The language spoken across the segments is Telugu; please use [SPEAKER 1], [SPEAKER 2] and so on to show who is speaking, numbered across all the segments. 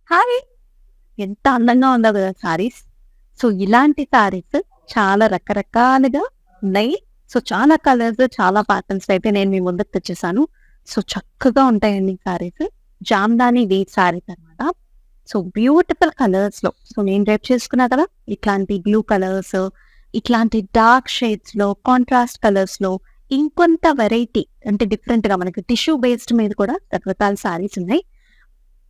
[SPEAKER 1] హాయ్! ఎంత అందంగా ఉందో గదా శారీస్. సో, ఇలాంటి శారీస్ చాలా రకరకాలుగా ఉన్నాయి. సో, చాలా కలర్స్, చాలా ప్యాటర్న్స్ అయితే నేను మీ ముందుకు తెచ్చేసాను. సో, చక్కగా ఉంటాయండి ఈ శారీస్. జామ్దాని వీవ్ శారీస్ అనమాట. సో, బ్యూటిఫుల్ కలర్స్‌లో సో, నేను రేపు చేసుకున్నా కదా! ఇట్లాంటి బ్లూ కలర్స్, ఇట్లాంటి డార్క్ షేడ్స్‌లో, కాంట్రాస్ట్ కలర్స్‌లో ఇంకొంత వెరైటీ అంటే డిఫరెంట్‌గా మనకి టిష్యూ బేస్డ్ మీద కూడా రకరకాల శారీస్ ఉన్నాయి.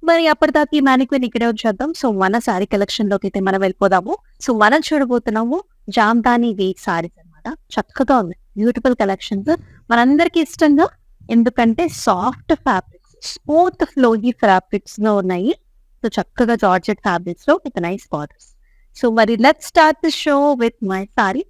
[SPEAKER 1] మరి అప్పటిదాకా ఈ మానిక్యూర్‌ని ఇక్కడే ఉంచేద్దాం. సో, మన శారీ కలెక్షన్‌లోకైతే మనం వెళ్ళిపోదాము. సో, మనం చూడబోతున్నాము జామ్దాని వీవ్ శారీస్ అన్నమాట. చక్కగా ఉన్నాయి. Beautiful collections. మనందరికీ ఇష్టంగా ఎందుకంటే సాఫ్ట్ ఫ్యాబ్రిక్స్, స్మూత్ ఫ్లోయీ ఫ్యాబ్రిక్స్‌లో ఉన్నాయి. సో, చక్కగా జార్జెట్ ఫ్యాబ్రిక్స్‌లో విత్ నైస్ బార్డర్స్. సో, మరి let's start the show with my sari.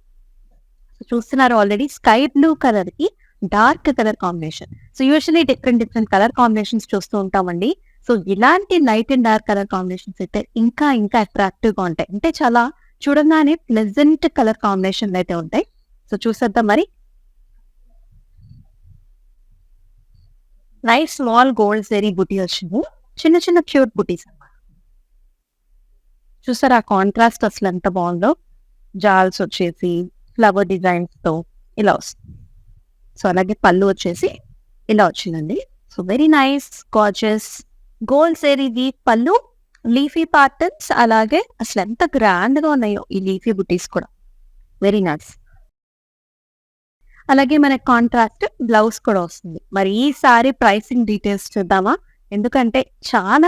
[SPEAKER 1] చూస్తున్నారు ఆల్రెడీ స్కై బ్లూ కలర్‌కి dark colour combination. So, usually different colour combinations చూస్తూ ఉంటామండి. సో, ఇలాంటి light and dark colour combinations అయితే ఇంకా అట్రాక్టివ్‌గా ఉంటాయి. అంటే చాలా చూడంగానే ప్లెజెంట్ కలర్ కాంబినేషన్‌లు అయితే ఉంటాయి. సో, చూసేద్దాం మరి. నైస్ స్మాల్ గోల్డ్ జరీ బుటీ వచ్చింది. చిన్న క్యూట్ బుటీస్ అన్నమాట. చూసారా కాంట్రాస్ట్ అసలు ఎంత బాగుందో. జాల్స్ వచ్చేసి ఫ్లవర్ డిజైన్స్‌తో ఇలా వస్తుంది. సో, అలాగే పళ్ళు వచ్చేసి ఇలా వచ్చిందండి. So, very nice gorgeous gold జరీది పళ్ళు, లీఫీ ప్యాటర్న్స్ అలాగే అసలు ఎంత గ్రాండ్‌గా ఉన్నాయో ఈ లీఫీ బుటీస్ కూడా. Very nice. అలాగే మనకి కాంట్రాస్ట్ బ్లౌజ్ కూడా వస్తుంది. మరి ఈ సారీ ప్రైసింగ్ డీటెయిల్స్ చూద్దామా? ఎందుకంటే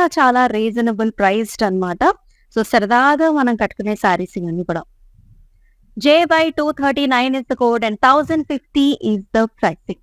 [SPEAKER 1] చాలా రీజనబుల్ ప్రైస్డ్ అన్నమాట. సో, సరదాగా మనం కట్టుకునే సారీస్ ఇవన్నీ కూడా. JY239 is the code and 1050 is the pricing.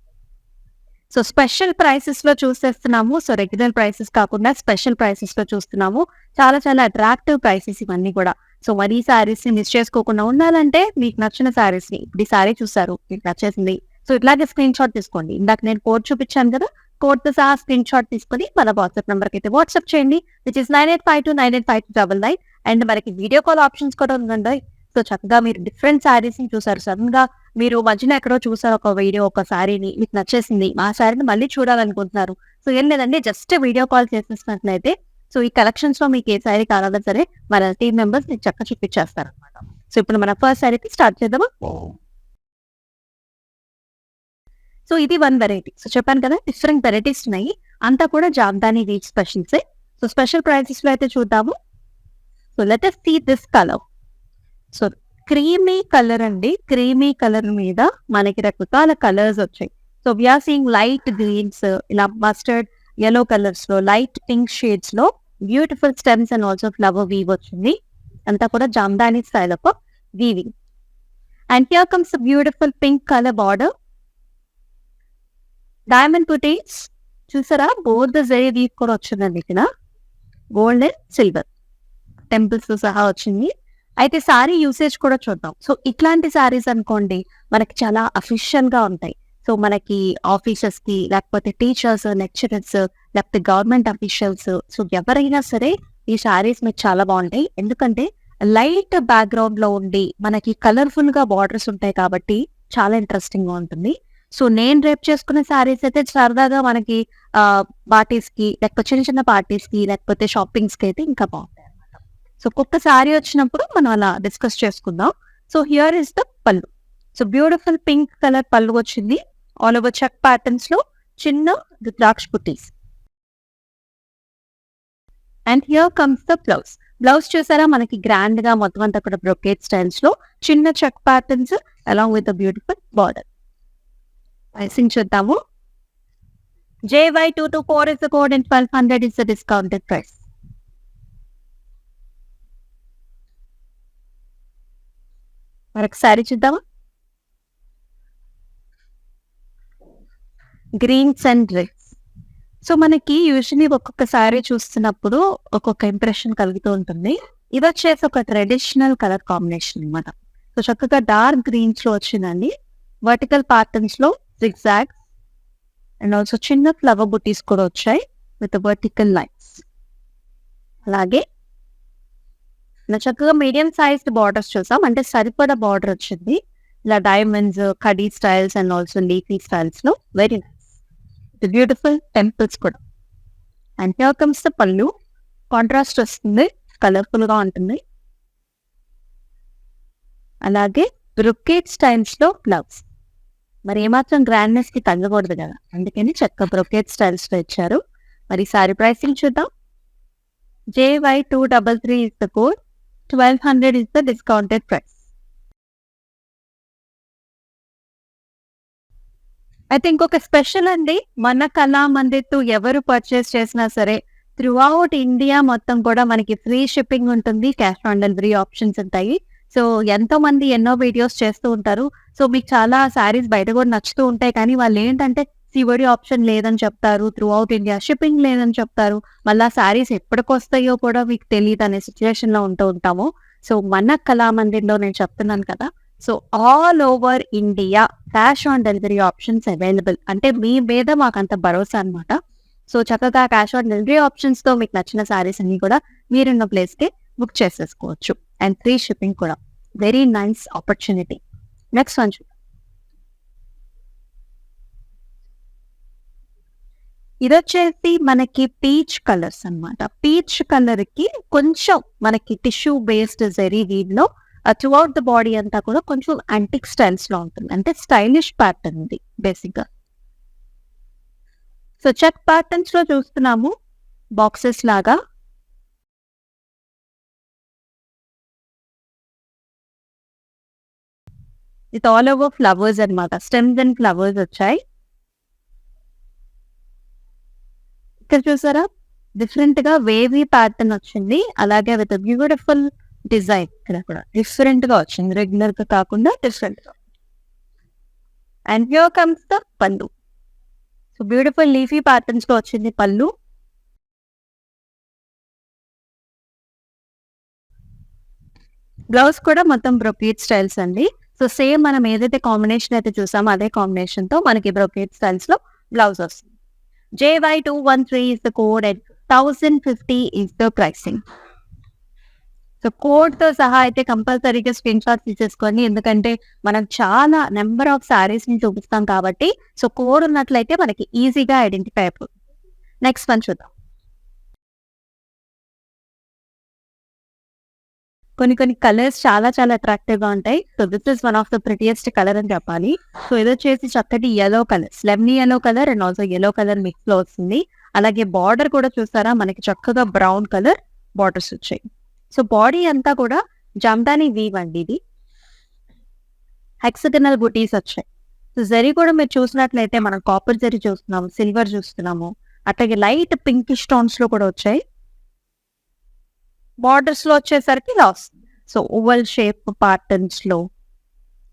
[SPEAKER 1] So, special ప్రైసెస్‌లో చూసేస్తున్నాము. సో, రెగ్యులర్ ప్రైసెస్ కాకుండా స్పెషల్ ప్రైసెస్‌లో చూస్తున్నాము. చాలా అట్రాక్టివ్ ప్రైసెస్ ఇవన్నీ కూడా. సో, మరి ఈ శారీస్‌ని మిస్ చేసుకోకుండా ఉండాలంటే మీకు నచ్చిన శారీస్‌ని ఇప్పుడు ఈ శారీ చూసారు. మీకు నచ్చేసింది. సో, ఇట్లాగే స్క్రీన్‌షాట్ తీసుకోండి. ఇందాక నేను కోడ్ చూపించాను కదా! కోడ్‌తో సహా స్క్రీన్‌షాట్ తీసుకొని మన వాట్సాప్ నంబర్‌కైతే వాట్సాప్ చేయండి. విచ్ ఈస్ 9852985299 అండ్ మనకి వీడియో కాల్ ఆప్షన్స్ కూడా ఉందండోయ్. సో, చక్కగా మీరు డిఫరెంట్ శారీస్‌ని చూసారు. సడెన్‌గా మీరు మధ్యలో ఎక్కడో చూసారు ఒక వీడియో, ఒక శారీని మీకు నచ్చేసింది. ఆ శారీని మళ్ళీ చూడాలనుకుంటున్నారు. సో, ఏం లేదండి జస్ట్ వీడియో కాల్ చేసేసినట్లయితే సో, ఈ కలెక్షన్స్‌లో మీకు ఏ శారీ కావాలన్నా సరే మన టీమ్ మెంబర్స్ మీకు చక్కగా చూపించేస్తారనమాట. సో, ఇప్పుడు మన ఫస్ట్ శారీకి స్టార్ట్ చేద్దామా? సో, ఇది వన్ వెరైటీ. సో, చెప్పాను కదా డిఫరెంట్ వెరైటీస్ ఉన్నాయి. అంతా కూడా జామ్దాని వీవ్ స్పెషల్సే. సో, స్పెషల్ ప్రైసెస్‌లో అయితే చూద్దాము. So, let us see this colour. So, creamy colour అండి. క్రీమీ కలర్ మీద మనకి రకరకాల కలర్స్ వచ్చాయి. So, we are seeing light greens, ఇలా మస్టర్డ్ యెల్లో కలర్స్‌లో, లైట్ పింక్ షేడ్స్‌లో beautiful stems and also flower weave వచ్చింది. అంతా కూడా Jamdani style of weaving. And here comes beautiful pink colour border. Diamond బుటీస్ చూసారా? బోత్ ద జరీ వీవ్ కూడా వచ్చిందండి ఇక్కడ. గోల్డ్ అండ్ సిల్వర్ టెంపుల్స్ సహా వచ్చింది. అయితే సారీ యూసేజ్ కూడా చూద్దాం. సో, ఇట్లాంటి సారీస్ అనుకోండి మనకి చాలా అఫిషియల్‌గా ఉంటాయి. సో, మనకి ఆఫీసెస్‌కి లేకపోతే టీచర్స్, లెక్చరర్స్ లేకపోతే గవర్నమెంట్ అఫీషియల్స్ సో, ఎవరైనా సరే ఈ సారీస్ మీకు చాలా బాగుంటాయి. ఎందుకంటే లైట్ బ్యాక్‌గ్రౌండ్‌లో ఉండి మనకి కలర్‌ఫుల్‌గా బార్డర్స్ ఉంటాయి కాబట్టి చాలా ఇంట్రెస్టింగ్‌గా ఉంటుంది. సో, నేను రేపు చేసుకునే సారీస్ అయితే సరదాగా మనకి పార్టీస్‌కి లేకపోతే చిన్న పార్టీస్‌కి లేకపోతే షాపింగ్స్‌కి అయితే ఇంకా బాగుంటాయి. సో, ఒక్కొక్క సారీ వచ్చినప్పుడు మనం అలా డిస్కస్ చేసుకుందాం. So, here is the pallu. So, beautiful pink colour పళ్ళు వచ్చింది. ఆల్ ఓవర్ చెక్ ప్యాటర్న్స్ లో చిన్న ద్రాక్ష బుటీస్. And here comes the blouse. Blouse చూసారా మనకి గ్రాండ్ గా మొత్తం అంతా కూడా బ్రొకేట్ స్టైల్స్ లో చిన్న check patterns along with the beautiful border. Pricing చూద్దాము. JY224 is the code and 1200 is the discounted price. మరొక సారీ చూద్దామా? Greens and reds. సో, మనకి యూజువల్లీ ఒక్కొక్క సారీ చూస్తున్నప్పుడు ఒక్కొక్క ఇంప్రెషన్ కలుగుతూ ఉంటుంది. ఇది వచ్చేసి ఒక ట్రెడిషనల్ కలర్ కాంబినేషన్ అన్నమాట. సో, చక్కగా డార్క్ గ్రీన్స్ లో వచ్చిందండి. వర్టికల్ ప్యాటర్న్స్ లో జిగ్జాగ్స్ అండ్ ఆల్సో చిన్న ఫ్లవర్ బుటీస్ కూడా వచ్చాయి విత్ వర్టికల్ లైన్స్. అలాగే ఇలా చక్కగా మీడియం సైజ్డ్ బార్డర్స్ చూసాం. అంటే సరిపడా బార్డర్ వచ్చింది. ఇలా diamonds, khadi styles and also leafy styles లో వెరీ నైస్. బ్యూటిఫుల్ టెంపుల్స్ కూడా. అండ్ హియర్ కమ్స్ ద పళ్ళు. కాంట్రాస్ట్ వస్తుంది, కలర్ఫుల్ గా ఉంటుంది. అలాగే బ్రొకేట్ స్టైల్స్ లో బ్లౌజ్. మరి ఏమాత్రం గ్రాండ్నెస్ కి తగ్గకూడదు కదా, అందుకని చక్క బ్రొకేట్ స్టైల్స్ లో ఇచ్చారు. మరి సారీ ప్రైసింగ్ చూద్దాం. JY233 is the code, 1200 is the discounted price. అయితే ఇంకొక స్పెషల్ అండి, మన కళా మందిర్ తో ఎవరు పర్చేస్ చేసినా సరే త్రూ అవుట్ ఇండియా మొత్తం కూడా మనకి ఫ్రీ షిప్పింగ్ ఉంటుంది, క్యాష్ ఆన్ డెలివరీ ఆప్షన్స్ ఉంటాయి. సో ఎంతో మంది ఎన్నో వీడియోస్ చేస్తూ ఉంటారు. సో మీకు చాలా శారీస్ బయట కూడా నచ్చుతూ ఉంటాయి, కానీ వాళ్ళు ఏంటంటే సివడి ఆప్షన్ లేదని చెప్తారు, త్రూ అవుట్ ఇండియా షిప్పింగ్ లేదని చెప్తారు, మళ్ళీ శారీస్ ఎప్పటికి వస్తాయో కూడా మీకు తెలియదు అనే సిచ్యువేషన్ లో ఉంటూ ఉంటాము. సో మన కళామందిర్లో నేను చెప్తున్నాను కదా, so all over India cash on delivery options available. అంటే మీ మీద మాకు అంత భరోసా అనమాట. సో చక్కగా క్యాష్ ఆన్ డెలివరీ ఆప్షన్స్ తో మీకు నచ్చిన శారీస్ అన్ని కూడా మీరున్న ప్లేస్ కి బుక్ చేసేసుకోవచ్చు. అండ్ ఫ్రీ షిప్పింగ్ కూడా. Very nice opportunity. Next one చూద్దాం. ఇది వచ్చేసి మనకి పీచ్ కలర్స్ అన్నమాట. పీచ్ కలర్ కి కొంచెం మనకి టిష్యూ బేస్డ్ జెరీ వీవ్ లో త్రూ అవుట్ ద బాడీ అంతా కూడా కొంచెం యాంటిక్ స్టైల్స్ లో ఉంటుంది, అంటే స్టైలిష్ ప్యాటర్న్ ఇది బేసిక్ గా. సో చెక్ ప్యాటర్న్స్ లో చూస్తున్నాము, బాక్సెస్ లాగా. ఇది ఆల్ ఓవర్ ఫ్లవర్స్ అన్నమాట, స్టెమ్స్ అండ్ ఫ్లవర్స్ వచ్చాయి. ఇక్కడ చూసారా డిఫరెంట్ గా వేవీ ప్యాటర్న్ వచ్చింది, అలాగే విత్ బ్యూటిఫుల్ డిజైన్. ఇక్కడ కూడా డిఫరెంట్ గా వచ్చింది, రెగ్యులర్ గా కాకుండా డిఫరెంట్ గా. And here comes the pallu. So beautiful leafy patterns లో వచ్చింది పళ్ళు. బ్లౌజ్ కూడా మొత్తం బ్రొకేట్ స్టైల్స్ అండి. సో సేమ్ మనం ఏదైతే కాంబినేషన్ అయితే చూసామో అదే కాంబినేషన్ తో మనకి బ్రొకేట్ స్టైల్స్ లో బ్లౌజ్ వస్తుంది. JY213 is the code and 1050 is the pricing. So code తో సహా అయితే కంపల్సరీగా స్క్రీన్ షాట్ తీసేసుకోండి, ఎందుకంటే మనం చాలా నెంబర్ ఆఫ్ శారీస్ ని చూపిస్తాం కాబట్టి. సో కోడ్ ఉన్నట్లయితే మనకి ఈజీగా ఐడెంటిఫై అయిపోతుంది. నెక్స్ట్ వన్ చూద్దాం. కొన్ని కలర్స్ చాలా చాలా అట్రాక్టివ్ గా ఉంటాయి. So this is one of the prettiest colour అని చెప్పాలి. సో ఇది వచ్చేసి చక్కటి yellow colour, lemony yellow colour and also yellow colour mix లో వస్తుంది. అలాగే బార్డర్ కూడా చూసారా, మనకి చక్కగా బ్రౌన్ కలర్ బార్డర్స్ వచ్చాయి. సో బాడీ అంతా కూడా జామ్దాని వీవ్ అండి, ఇది హెక్సగనల్ బుటీస్ వచ్చాయి. సో జరీ కూడా మీరు చూసినట్లయితే మనం కాపర్ జరీ చూస్తున్నాము, సిల్వర్ చూస్తున్నాము, అట్లాగే లైట్ పింక్ స్టోన్స్ లో కూడా వచ్చాయి. బార్డర్స్ లో వచ్చేసరికి ఇలా వస్తుంది. సో ఓవల్ షేప్ ప్యాటర్న్స్ లో,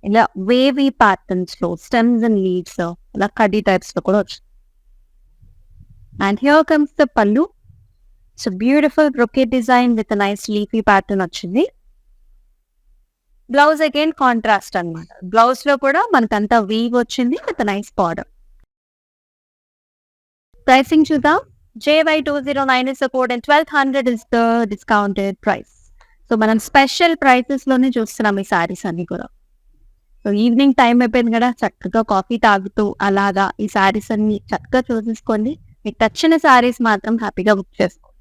[SPEAKER 1] ఇలా వేవీ ప్యాటర్న్స్ లో, స్టెమ్స్ అండ్ లీవ్స్, ఇలా కడ్డీ టైప్స్ లో కూడా వచ్చింది. And here comes the pallu. So beautiful brocade design with nice leafy pattern వచ్చింది. బ్లౌజ్ అగైన్ కాంట్రాస్ట్ అన్నమాట. బ్లౌజ్ లో కూడా మనకంతా వీవ్ వచ్చింది విత్ నైస్ బార్డర్. ప్రైసింగ్ చూద్దాం. JY209 is the code and 1200 is the discounted price. So మనం స్పెషల్ ప్రైసెస్ లోనే చూస్తున్నాం ఈ సారీస్ అన్ని కూడా. సో ఈవినింగ్ టైం అయిపోయింది కదా, చక్కగా కాఫీ తాగుతూ అలాగా ఈ సారీస్ అన్ని చక్కగా చూసేసుకోండి. మీకు నచ్చిన సారీస్ మాత్రం హ్యాపీగా బుక్ చేసుకోండి.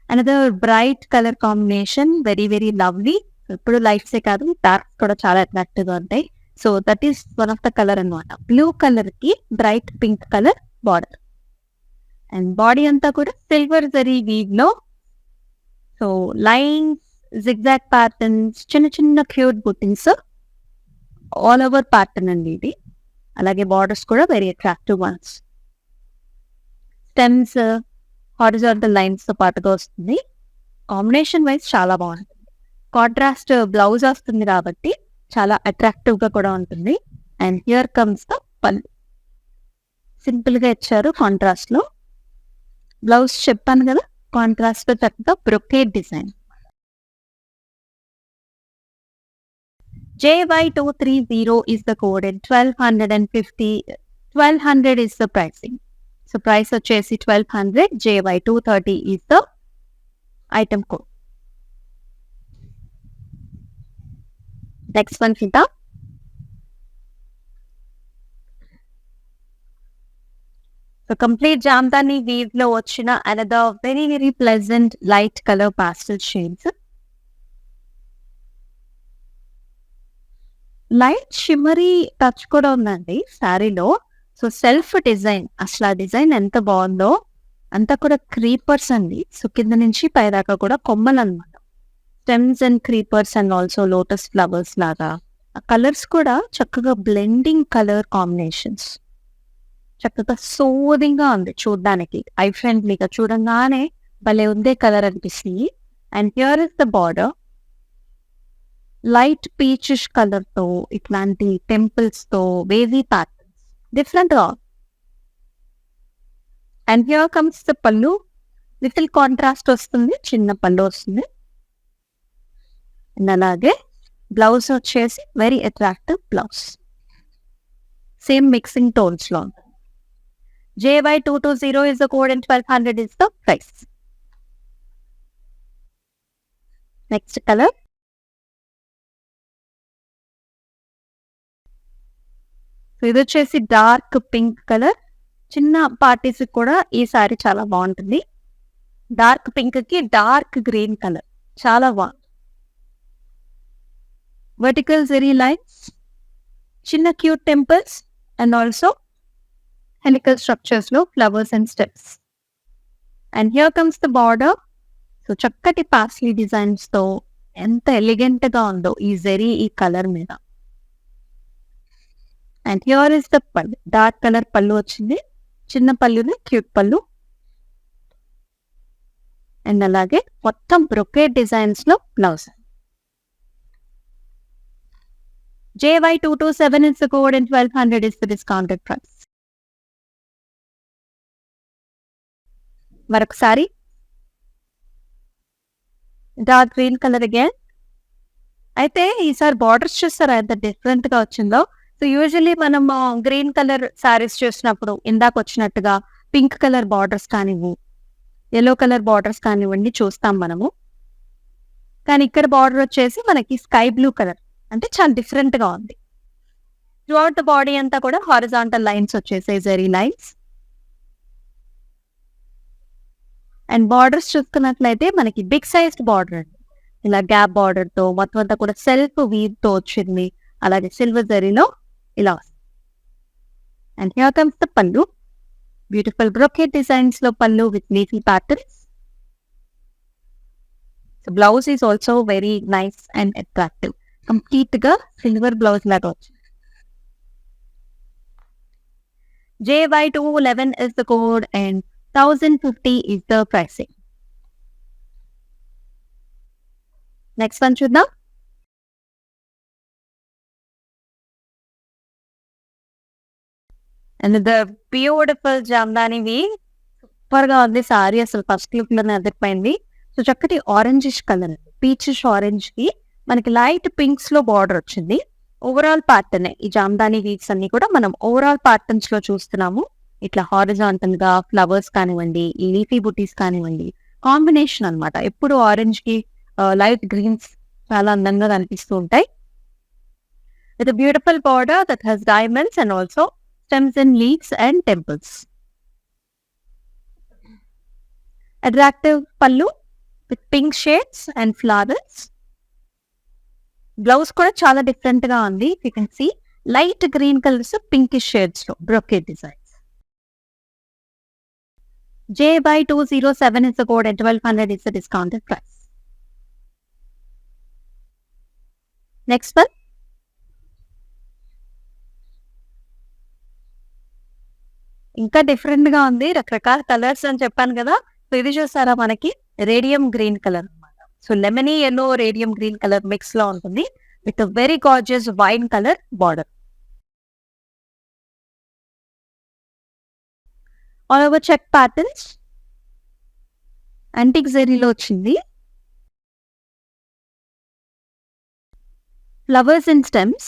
[SPEAKER 1] Another bright colour combination, very very lovely. ఇప్పుడు లైట్సే కాదు, డార్క్స్ కూడా చాలా అట్రాక్టివ్ గా ఉంటాయి. So that is one of the colour అనమాట. బ్లూ కలర్ కి bright pink colour border and body అంతా కూడా సిల్వర్ జరీ వీవ్ లో. సో లైన్స్, జిగ్జాగ్ ప్యాటర్న్స్, చిన్న చిన్న క్యూట్ బుట్టింగ్స్, ఆల్ ఓవర్ ప్యాటర్న్ అండి ఇది. అలాగే బార్డర్స్ కూడా very attractive once. Stems horizontal lines తో పాటుగా వస్తుంది. కాంబినేషన్ వైజ్ చాలా బాగుంటుంది. కాంట్రాస్ట్ బ్లౌజ్ వస్తుంది కాబట్టి చాలా అట్రాక్టివ్ గా కూడా ఉంటుంది. And here comes the pallu. Simple గా ఇచ్చారు కాంట్రాస్ట్ లో. బ్లౌజ్ చెప్పాను కదా, కాంట్రాస్ట్ లో చక్కగా brocade design. JY230 is the code and 1200 is the pricing. So price వచ్చేసి 1200. JY230 is the item code. Next one చూద్దాం. So so complete Jamdani weave లో వచ్చిన another very very pleasant light colour pastel shades. Light shimmery touch కూడా ఉందండి శారీలో. సో సెల్ఫ్ డిజైన్, అసలు ఆ డిజైన్ ఎంత బాగుందో. అంతా కూడా క్రీపర్స్ అండి. సో కింద నుంచి పైదాకా కూడా కొమ్మలు అనమాట. Stems and creepers and also lotus flowers లాగా. ఆ కలర్స్ కూడా చక్కగా బ్లెండింగ్ కలర్ కాంబినేషన్స్. చక్కగా సోదింగ్ గా ఉంది చూడడానికి, ఐ ఫ్రెండ్లీగా చూడంగానే భలే ఉందే కలర్ అనిపిస్తుంది. And here is the border, light peachish colour తో ఇట్లాంటి టెంపుల్స్ తో వేవీ ప్యాటర్న్స్ డిఫరెంట్ గా. అండ్ హియర్ కమ్స్ ద పళ్ళు, లిటిల్ కాంట్రాస్ట్ వస్తుంది, చిన్న పళ్ళు వస్తుంది. అండ్ అలాగే బ్లౌజ్ వచ్చేసి very attractive blouse, same mixing tones లో ఉంటుంది. JY220 is the code and 1200 is the price. Next color. So ఇది వచ్చేసి డార్క్ పింక్ కలర్. చిన్న పార్టీస్ కూడా ఈ సారీ చాలా బాగుంటుంది. డార్క్ పింక్ కి డార్క్ గ్రీన్ కలర్ చాలా బాగుంది. వర్టికల్ జెరీ లైన్స్, చిన్న cute temples and also helical structures లో flowers and steps. And here comes the border. So చక్కటి పాస్లీ డిజైన్స్ తో ఎంత ఎలిగెంట్ గా ఉందో ఈ జెరీ ఈ కలర్ మీద. And here is the pallu, dark colour పళ్ళు వచ్చింది, చిన్న పళ్ళుని క్యూట్ పళ్ళు. అండ్ అలాగే మొత్తం బ్రొకేట్ డిజైన్స్ లో blouse. JY227 is the code and 1200 is the discounted price. మరొకసారి డార్క్ గ్రీన్ కలర్ అగైన్. అయితే ఈసారి బార్డర్స్ చూస్తారా ఎంత డిఫరెంట్ గా వచ్చిందో. సో యూజువల్లీ మనం గ్రీన్ కలర్ శారీస్ చూసినప్పుడు ఇందాక వచ్చినట్టుగా పింక్ కలర్ బార్డర్స్ కానివ్వు, ఎల్లో కలర్ బార్డర్స్ కానివ్వండి చూస్తాం మనము. కానీ ఇక్కడ బార్డర్ వచ్చేసి మనకి స్కై బ్లూ కలర్, అంటే చాలా డిఫరెంట్ గా ఉంది. త్రూఅవుట్ ద బాడీ అంతా కూడా హారిజాంటల్ లైన్స్ వచ్చేసాయి, జెరీ లైన్స్. అండ్ బార్డర్స్ చూసుకున్నట్లయితే మనకి బిగ్ సైజ్డ్ బార్డర్ అండి, ఇలా గ్యాప్ బార్డర్ తో మొత్తం అంతా కూడా సెల్ఫ్ వీవ్ తో వచ్చింది. అలాగే సిల్వర్ జరీలో ఇలా వస్తుంది. అండ్ హియర్ కమ్స్ ద పళ్ళు, బ్యూటిఫుల్ బ్రొకేట్ డిజైన్స్ లో పళ్ళు with leafy patterns. So blouse is also very nice and attractive, complete గా సిల్వర్ బ్లౌజ్ లాగా వచ్చింది. JY211 is the code and 1050 is the pricing. Next one చూద్దాం. And the beautiful Jamdani weave, super గా ఉంది సారీ. అసలు ఫస్ట్ లుక్ లోనే అదిరిపోయింది. సో చక్కటి ఆరెంజిష్ కలర్, పీచిష్ ఆరెంజ్ కి మనకి లైట్ పింక్స్ లో బార్డర్ వచ్చింది. ఓవరాల్ ప్యాటర్న్ ఈ జామ్దాని వీవ్స్ అన్ని కూడా మనం ఓవరాల్ ప్యాటర్న్స్ లో చూస్తున్నాము. ఇట్లా హారిజాంటల్ గా ఫ్లవర్స్ కానివ్వండి, లీఫీ బుటీస్ కానివ్వండి, కాంబినేషన్ అన్నమాట. ఎప్పుడు ఆరెంజ్ కి లైట్ గ్రీన్స్ చాలా అందంగా కనిపిస్తూ ఉంటాయి. With beautiful border that has diamonds and also stems and leaves and temples. Attractive pallu with pink shades and flowers. Blouse కూడా చాలా డిఫరెంట్ గా ఉంది. You can see light green colours pinkish shades లో brocade designs. JY207 is the code and 1200 is the discounted price. Next one. ఇంకా డిఫరెంట్ గా ఉంది, రకరకాల కలర్స్ అని చెప్పాను కదా. సో ఇది చూసారా మనకి రేడియం గ్రీన్ కలర్ అనమాట. So lemony yellow radium green colour mix లో ఉంటుంది with very gorgeous wine colour border. All over check patterns, antique జెరీలో వచ్చింది. ఫ్లవర్స్ అండ్ స్టెమ్స్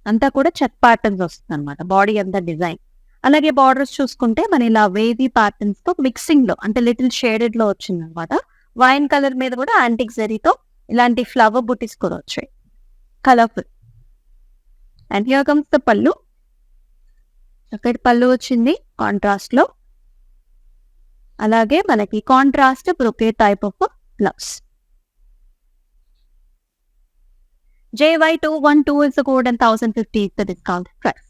[SPEAKER 1] అంతా కూడా చెక్ ప్యాటర్న్స్ వస్తుంది అనమాట, బాడీ అంతా డిజైన్. అలాగే బార్డర్స్ చూసుకుంటే మన ఇలా వేవీ ప్యాటర్న్స్ తో మిక్సింగ్ లో అంటే లిటిల్ షేడెడ్ లో వచ్చింది అనమాట. వైన్ కలర్ మీద కూడా యాంటిక్ జెరీతో ఇలాంటి ఫ్లవర్ బుటీస్ కూడా వచ్చాయి, colourful. And here comes the పళ్ళు. చక్కటి పళ్ళు వచ్చింది కాంట్రాస్ట్ లో. అలాగే మనకి contrast brocade type of blouse. JY212 is the code and 1050 is the discount price.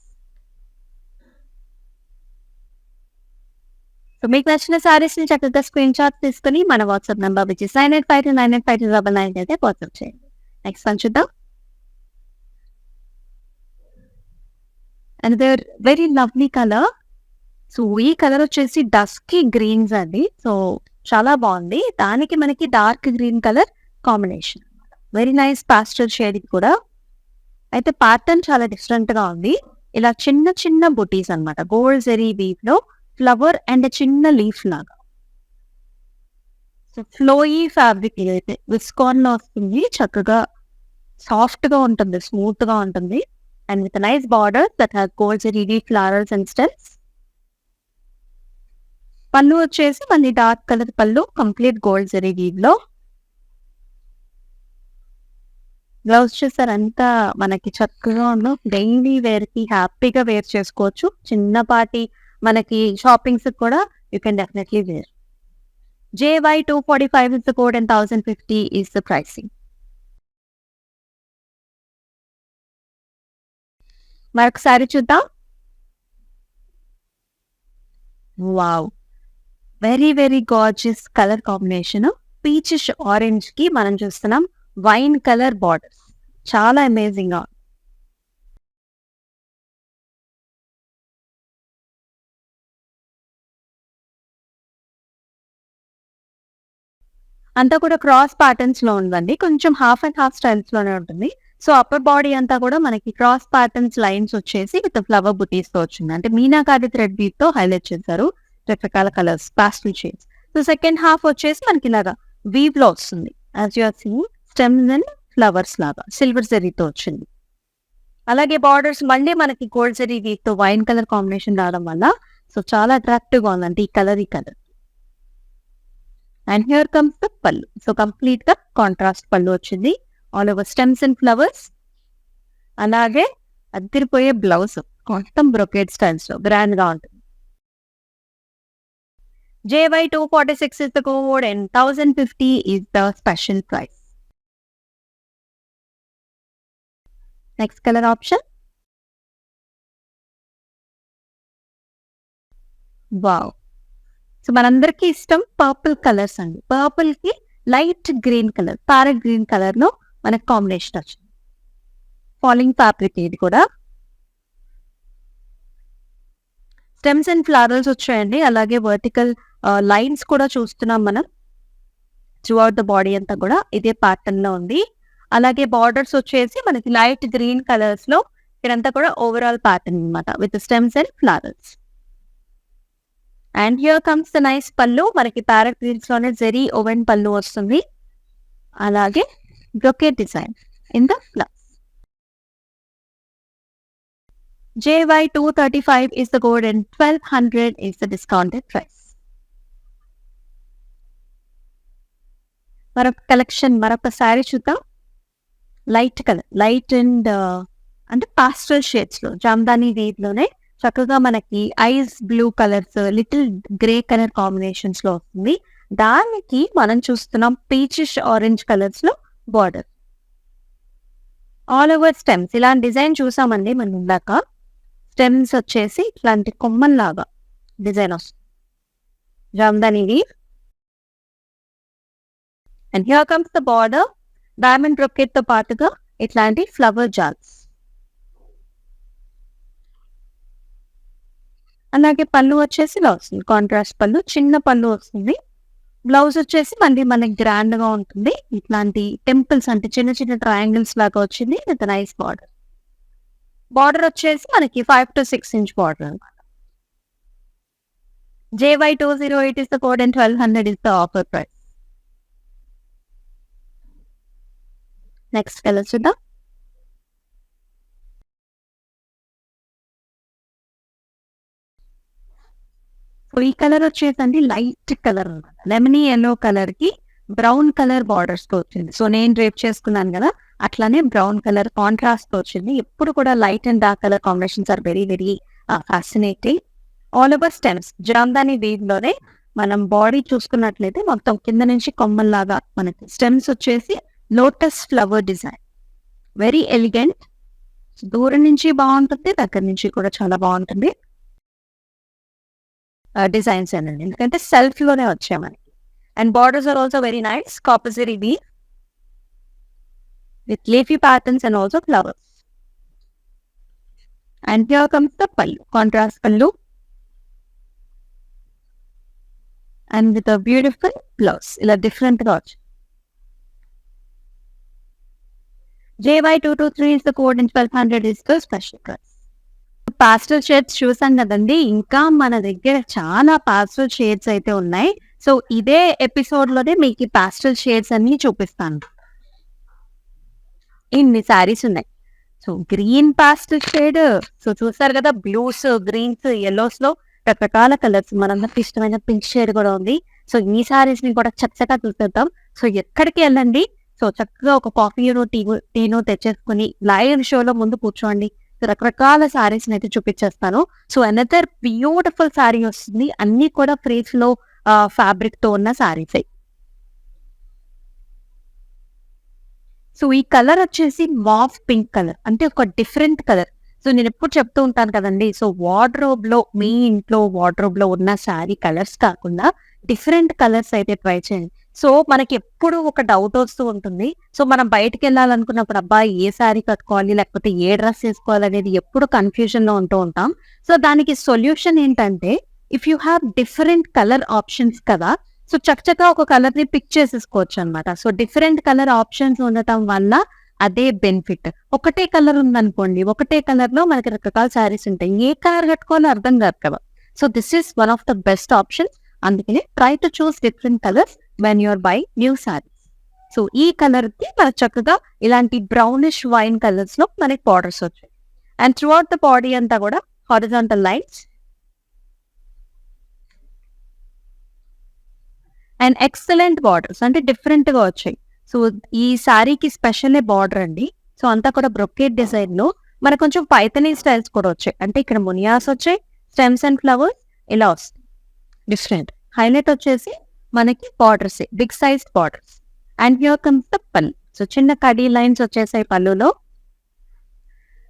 [SPEAKER 1] So మీకు నచ్చిన సారీస్ ని చక్కగా స్క్రీన్ షాట్ తీసుకుని మన వాట్సాప్ నెంబర్ విచ్ ఇస్ 9852985299 అయితే వాట్సాప్ చేయండి. నెక్స్ట్ వన్ చూద్దాం. Another very lovely colour. So ఈ కలర్ వచ్చేసి డస్కీ గ్రీన్స్ అండి. సో చాలా బాగుంది. దానికి మనకి dark green colour combination. Very nice pastel shade కూడా. అయితే ప్యాటర్న్ చాలా డిఫరెంట్ గా ఉంది. ఇలా చిన్న చిన్న బుటీస్ అన్నమాట. గోల్డ్ జెరీ వీవ్ లో ఫ్లవర్ అండ్ చిన్న లీఫ్ లాగా. సో ఫ్లోయీ ఫ్యాబ్రిక్ అయితే విస్కాన్ లో వస్తుంది. చక్కగా సాఫ్ట్ గా ఉంటుంది, స్మూత్ గా ఉంటుంది. And with nice border that has gold zari leaf flowers and stems. Pallu వచ్చేసి మళ్ళీ dark colour pallu, complete gold zari weave లో. బ్లౌజ్ చూసారు అంతా మనకి చక్కగా ఉండవు. డైలీ వేర్ కి హ్యాపీగా వేర్ చేసుకోవచ్చు. చిన్నపాటి మనకి షాపింగ్స్ కూడా you can definitely wear. JY245 is the code and 1050 is the pricing. మరొకసారి చూద్దాం. Wow, very very gorgeous colour combination. Peachish orange కి మనం చూస్తున్నాం వైన్ కలర్ బార్డర్స్. చాలా అమేజింగ్ గా. అంతా కూడా క్రాస్ ప్యాటర్న్స్ లో ఉందండి. కొంచెం హాఫ్ అండ్ హాఫ్ స్టైల్స్ లోనే ఉంటుంది. సో అప్పర్ బాడీ అంతా కూడా మనకి క్రాస్ ప్యాటర్న్స్ లైన్స్ వచ్చేసి విత్ ఫ్లవర్ బుటీస్ తో వచ్చింది. అంటే మీనాకారి థ్రెడ్ బీట్ తో హైలైట్ చేశారు రకరకాల colours, pastel shades. So second half వచ్చేసి మనకి ఇలాగా వీవ్ లో వస్తుంది. As you are seeing stems and flowers లాగా సిల్వర్ జరీతో వచ్చింది. అలాగే బార్డర్స్ మళ్ళీ మనకి గోల్డ్ జరీ వీవ్ తో వైన్ కలర్ కాంబినేషన్ రావడం వల్ల సో చాలా అట్రాక్టివ్ గా ఉందండి ఈ colour. And here comes the pallu. So complete గా కాంట్రాస్ట్ పళ్ళు వచ్చింది. All over stems and flowers. అలాగే అదిరిపోయే బ్లౌజ్ మొత్తం బ్రొకేట్ స్టైల్స్ లో గ్రాండ్ గా ఉంటుంది. JY246 is the code and 1050 is the special price. Next color option. Wow, so మనందరికి ఇష్టం పర్పుల్ కలర్స్ అండి. పర్పుల్ కి light green colour, parrot green colour లో మనకు కాంబినేషన్ వచ్చింది. ఫాలింగ్ ఫ్యాబ్రిక్ ఇది కూడా. స్టెమ్స్ అండ్ ఫ్లవర్స్ వచ్చాయండి. అలాగే వర్టికల్ లైన్స్ కూడా చూస్తున్నాం మనం త్రూ అవుట్ ద బాడీ అంతా కూడా ఇదే ప్యాటర్న్ లో ఉంది. అలాగే బార్డర్స్ వచ్చేసి మనకి లైట్ గ్రీన్ కలర్స్ లో ఇదంతా కూడా ఓవరాల్ ప్యాటర్న్ అన్నమాట with stems and flowers. And here comes the nice పళ్ళు. మనకి ప్యారెట్ గ్రీన్స్ లోనే జెరీ ఓవెన్ పళ్ళు వస్తుంది. అలాగే brocade design in the flowers. JY235 is the code and 1200 is the discounted price. మరొక కలెక్షన్, మరొక శారీ చూద్దాం. లైట్ కలర్, లైట్ అండ్ అంటే పాస్టల్ షేడ్స్ లో జామ్దాని వీవ్ లోనే చక్కగా మనకి ice blue colours, little grey colour combinations లో వస్తుంది. దానికి మనం చూస్తున్నాం పీచిష్ ఆరెంజ్ కలర్స్ లో బార్డర్. ఆల్ ఓవర్ స్టెమ్స్ ఇలాంటి డిజైన్ చూసామండి మనం ఇందాక. స్టెమ్స్ వచ్చేసి ఇట్లాంటి కొమ్మల్లాగా డిజైన్ వస్తుంది. Jamdani weave. And here comes the border. Diamond brocade తో పాటుగా ఇట్లాంటి ఫ్లవర్ జాల్స్. అలాగే పళ్ళు వచ్చేసి ఇలా వస్తుంది. కాంట్రాస్ట్ పళ్ళు, చిన్న పళ్ళు వస్తుంది. బ్లౌజ్ వచ్చేసి మళ్ళీ మనకి గ్రాండ్ గా ఉంటుంది. ఇట్లాంటి టెంపుల్స్ అంటే చిన్న చిన్న ట్రయాంగిల్స్ లాగా వచ్చింది విత్ నైస్ బార్డర్. బార్డర్ వచ్చేసి మనకి 5 to 6 inch బార్డర్ అనమాట. JY208 is the code and 1200 is the offer price. Next colour చూద్దాం. సో ఈ కలర్ వచ్చేసండి లైట్ కలర్ అనమాట. లెమనీ ఎల్లో కలర్ కి బ్రౌన్ కలర్ బార్డర్స్ తో వచ్చింది. సో నేను డ్రేప్ చేసుకున్నాను కదా, అట్లానే బ్రౌన్ కలర్ కాంట్రాస్ట్ తో వచ్చింది. ఎప్పుడు కూడా light and dark colour combinations are very very fascinating. All over stems Jamdani weave లోనే మనం బాడీ చూసుకున్నట్లయితే మొత్తం కింద నుంచి కొమ్మల్లాగా మనకి స్టెమ్స్ వచ్చేసి lotus flower design, very elegant. దూరం నుంచి బాగుంటుంది, దగ్గర నుంచి కూడా చాలా బాగుంటుంది డిజైన్స్ అండి, ఎందుకంటే సెల్ఫ్ లోనే వచ్చాయి మనకి. And borders are also very nice, కాపసరీ బీ with leafy patterns and also flowers. And here comes the pallu, contrast pallu, and with a beautiful blouse, ila different watch. JY223 is the code and 1200 is the special price. Pastel shades చూసాం కదండి, ఇంకా మన దగ్గర చాలా పాస్టల్ షేడ్స్ అయితే ఉన్నాయి. సో ఇదే ఎపిసోడ్ లోనే మీకు ఈ పాస్టల్ షేడ్స్ అన్ని చూపిస్తాను. ఇన్ని శారీస్ ఉన్నాయి. సో గ్రీన్ పాస్టల్ షేడ్, సో చూసారు కదా, బ్లూస్, గ్రీన్స్, ఎల్లోస్ లో రకరకాల కలర్స్. మనందరికి ఇష్టమైన పింక్ షేడ్ కూడా ఉంది. సో ఈ శారీస్ ని కూడా చక్కగా చూసేద్దాం. సో ఎక్కడికి వెళ్ళండి, సో చక్కగా ఒక కాఫీను టీను తెచ్చేసుకుని లైవ్ షోలో ముందు కూర్చోండి. రకరకాల శారీస్ అయితే చూపించేస్తాను. సో అనదర్ బ్యూటిఫుల్ శారీ వస్తుంది, అన్ని కూడా ఫ్రేజ్ లో ఫ్యాబ్రిక్ తో ఉన్న శారీస్. సో ఈ కలర్ వచ్చేసి మాఫ్ పింక్ కలర్, అంటే ఒక డిఫరెంట్ కలర్. సో నేను ఎప్పుడు చెప్తూ ఉంటాను కదండి, సో వార్డ్రోబ్ లో, మీ ఇంట్లో వార్డ్రోబ్ లో ఉన్న శారీ కలర్స్ కాకుండా డిఫరెంట్ కలర్స్ అయితే ట్రై చేయండి. సో మనకి ఎప్పుడు ఒక డౌట్ వస్తూ ఉంటుంది. సో మనం బయటకు వెళ్ళాలనుకున్నప్పుడు అబ్బాయి ఏ శారీ కట్టుకోవాలి, లేకపోతే ఏ డ్రెస్ వేసుకోవాలి అనేది ఎప్పుడు కన్ఫ్యూజన్ లో ఉంటూ ఉంటాం. సో దానికి సొల్యూషన్ ఏంటంటే, if you have different colour options కదా, సో చక్కగా ఒక కలర్ ని పిక్ చేసేసుకోవచ్చు అనమాట. సో డిఫరెంట్ కలర్ ఆప్షన్స్ ఉండటం వల్ల అదే బెనిఫిట్. ఒకటే కలర్ ఉందనుకోండి, ఒకటే కలర్ లో మనకి రకరకాల శారీస్ ఉంటాయి, ఏ కలర్ కట్టుకోవాలో అర్థం కాదు కదా. So this is one of the best options. అందుకనే try to choose different colours when your buy new saris. So ఈ కలర్ కి మనకు చక్కగా ఇలాంటి బ్రౌనిష్ వైన్ కలర్స్ లో మనకి బార్డర్స్ వచ్చాయి. And through out the body అంతా కూడా horizontal lines and excellent borders, అంటే డిఫరెంట్ గా వచ్చాయి. సో ఈ శారీకి స్పెషల్ బార్డర్ అండి. సో అంతా కూడా బ్రొకేట్ డిజైన్ లో మనకు కొంచెం పైథనీ స్టైల్స్ కూడా వచ్చాయి. అంటే ఇక్కడ మునియాస్ వచ్చాయి, స్టెమ్స్ అండ్ ఫ్లవర్స్ ఇలా వస్తాయి డిఫరెంట్. హైలైట్ వచ్చేసి మనకి borders, big size borders. And here comes the pallu. So చిన్న కడీ లైన్స్ వచ్చేసాయి పళ్ళులో.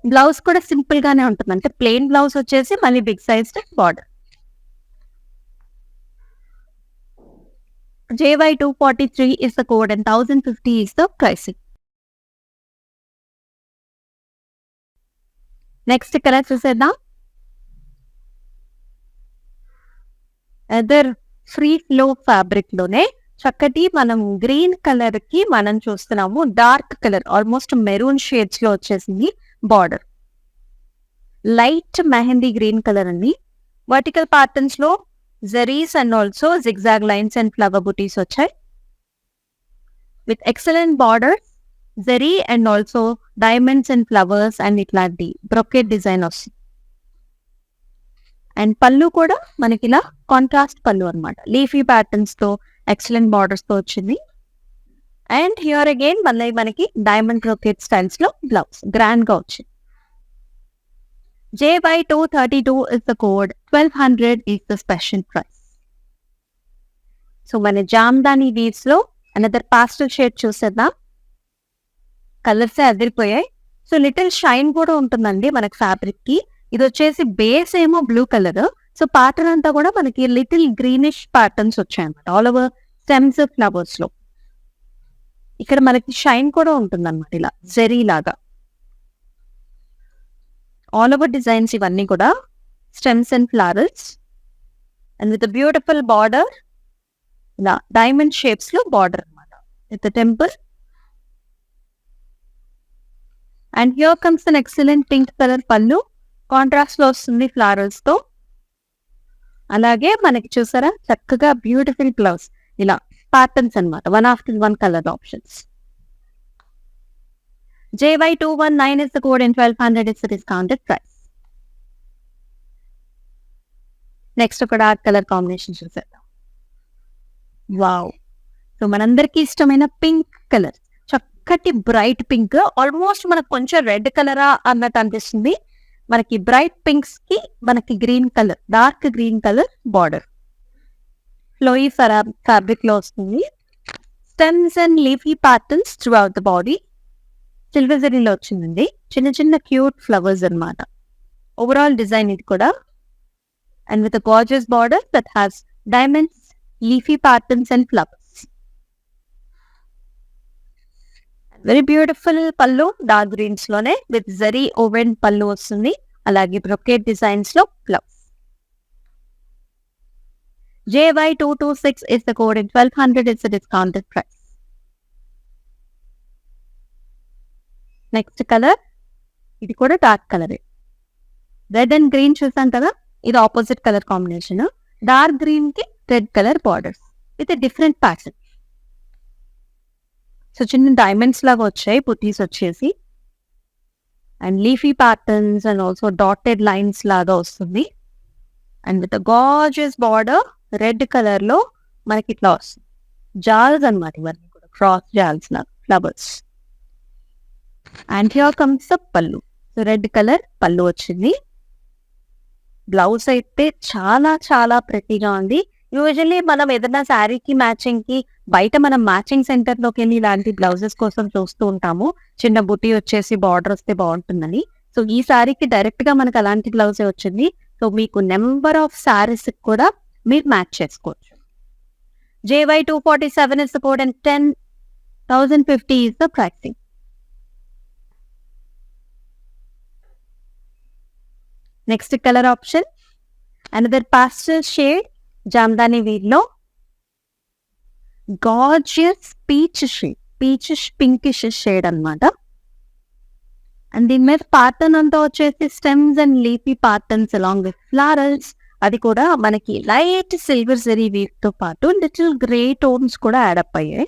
[SPEAKER 1] బ్లౌజ్ కూడా సింపుల్ గానే ఉంటుంది, అంటే ప్లెయిన్ బ్లౌజ్ వచ్చేసి మళ్ళీ big size border. JY243 is the code and 1050 is the pricing. Next colour చూసేద్దాం. అదర్ ఫ్రీ ఫ్లో ఫ్యాబ్రిక్ లోనే చక్కటి మనం గ్రీన్ కలర్ కి మనం చూస్తున్నాము. Dark colour, almost maroon shades లో వచ్చేసింది బార్డర్. లైట్ మెహందీ గ్రీన్ కలర్ అండి. వర్టికల్ ప్యాటర్న్స్ లో zaris and also zigzag lines and flower బుటీస్ వచ్చాయి with excellent borders, zari and also diamonds and flowers and ఇట్లాంటి బ్రొకెట్ డిజైన్ వస్తుంది. అండ్ పళ్ళు కూడా మనకి ఇలా కాంట్రాస్ట్ పళ్ళు అనమాట, లీఫీ ప్యాటర్న్స్ తో ఎక్సలెంట్ బార్డర్స్ తో వచ్చింది. అండ్ హియర్ అగైన్ మళ్ళీ మనకి డైమండ్ బ్రొకెట్ స్టైల్స్ లో బ్లౌజ్ గ్రాండ్ గా వచ్చింది. JY232 is the code, 1200 is the special price. So మన జామ్దాని వీవ్స్ లో అనదర్ పాస్టల్ షేడ్ చూసేద్దాం. కలర్స్ అదిరిపోయాయి. సో లిటిల్ షైన్ కూడా ఉంటుందండి మనకి ఫ్యాబ్రిక్ కి. ఇది వచ్చేసి బేస్ ఏమో బ్లూ కలర్, సో ప్యాటర్న్ అంతా కూడా మనకి లిటిల్ గ్రీనిష్ ప్యాటర్న్స్ వచ్చాయి అనమాట ఆల్ ఓవర్ స్టెమ్స్ ఫ్లవర్స్ లో. ఇక్కడ మనకి షైన్ కూడా ఉంటుంది అనమాట, ఇలా జెరీ లాగా ఆల్ ఓవర్ డిజైన్స్. ఇవన్నీ కూడా stems and flowers and with beautiful border, ఇలా డైమండ్ షేప్స్ లో బార్డర్ అనమాట with temple. And here comes an excellent pink colour pallu, contrast లో వస్తుంది ఫ్లవర్స్ తో. అలాగే మనకి చూసారా చక్కగా బ్యూటిఫుల్ బ్లౌజ్, ఇలా ప్యాటర్న్స్ అనమాట, one after one colour options. JY219 is the code and 1200 is the discounted price. Next ఒక డార్క్ కలర్ కాంబినేషన్ చూసేద్దాం. వావ్, సో మనందరికి ఇష్టమైన పింక్ కలర్, చక్కటి బ్రైట్ పింక్, ఆల్మోస్ట్ మనకు కొంచెం రెడ్ కలరా అన్నట్టు అనిపిస్తుంది. మనకి బ్రైట్ పింక్స్ కి మనకి green colour, dark green colour border. Flowy fabric లో వస్తుంది. Stems and leafy patterns throughout the body. Silver జరీలో వచ్చిందండి. చిన్న చిన్న క్యూట్ ఫ్లవర్స్ అన్నమాట. ఓవరాల్ డిజైన్ ఇది కూడా. And with gorgeous border that has diamonds, leafy patterns and flowers. Very beautiful pallu, dark greens లోనే విత్ జరీ ఓవెన్ పళ్ళు వస్తుంది. అలాగే బ్రొకేట్ డిజైన్స్ లో flowers. JY226 is the code and 1200 is the discounted price. Next colour, ఇది కూడా dark colour. Red and green చూసాం కదా, ఇది opposite colour combination. Dark green కి red colour borders with different pattern. So చిన్న డైమండ్స్ లాగా వచ్చాయి బుటీస్ వచ్చేసి. And leafy patterns and also dotted lines లాగా వస్తుంది. And with gorgeous border red colour లో మనకి ఇట్లా వస్తుంది. జాల్స్ అనమాట ఇవన్నీ కూడా, క్రాస్ జాల్స్ లాగా flowers. And here comes the pallu. So red colour పళ్ళు వచ్చింది. బ్లౌజ్ అయితే చాలా చాలా ప్రెటీగా ఉంది. యూజువల్లీ మనం ఏదైనా శారీకి మ్యాచింగ్ కి బయట మనం మ్యాచింగ్ సెంటర్ లోకి వెళ్ళి ఇలాంటి బ్లౌజెస్ కోసం చూస్తూ ఉంటాము. చిన్న బుటీ వచ్చేసి బార్డర్ వస్తే బాగుంటుందని. సో ఈ శారీకి డైరెక్ట్ గా మనకు అలాంటి బ్లౌజే వచ్చింది. సో మీకు నెంబర్ ఆఫ్ శారీస్ కూడా మీరు మ్యాచ్ చేసుకోవచ్చు. JY247 is the code and 10,050 is the pricing. Next colour option, another pastel shade Jamdani వీల్లో gorgeous peach shade, peach pinkish shade అన్నమాట. అండ్ దీని మీద ప్యాటర్న్ అంతా వచ్చేసి stems and leafy patterns along with flowers. అది కూడా మనకి లైట్ సిల్వర్ జరీ వీవ్ తో పాటు లిటిల్ గ్రే టోన్స్ కూడా యాడప్ అయ్యాయి.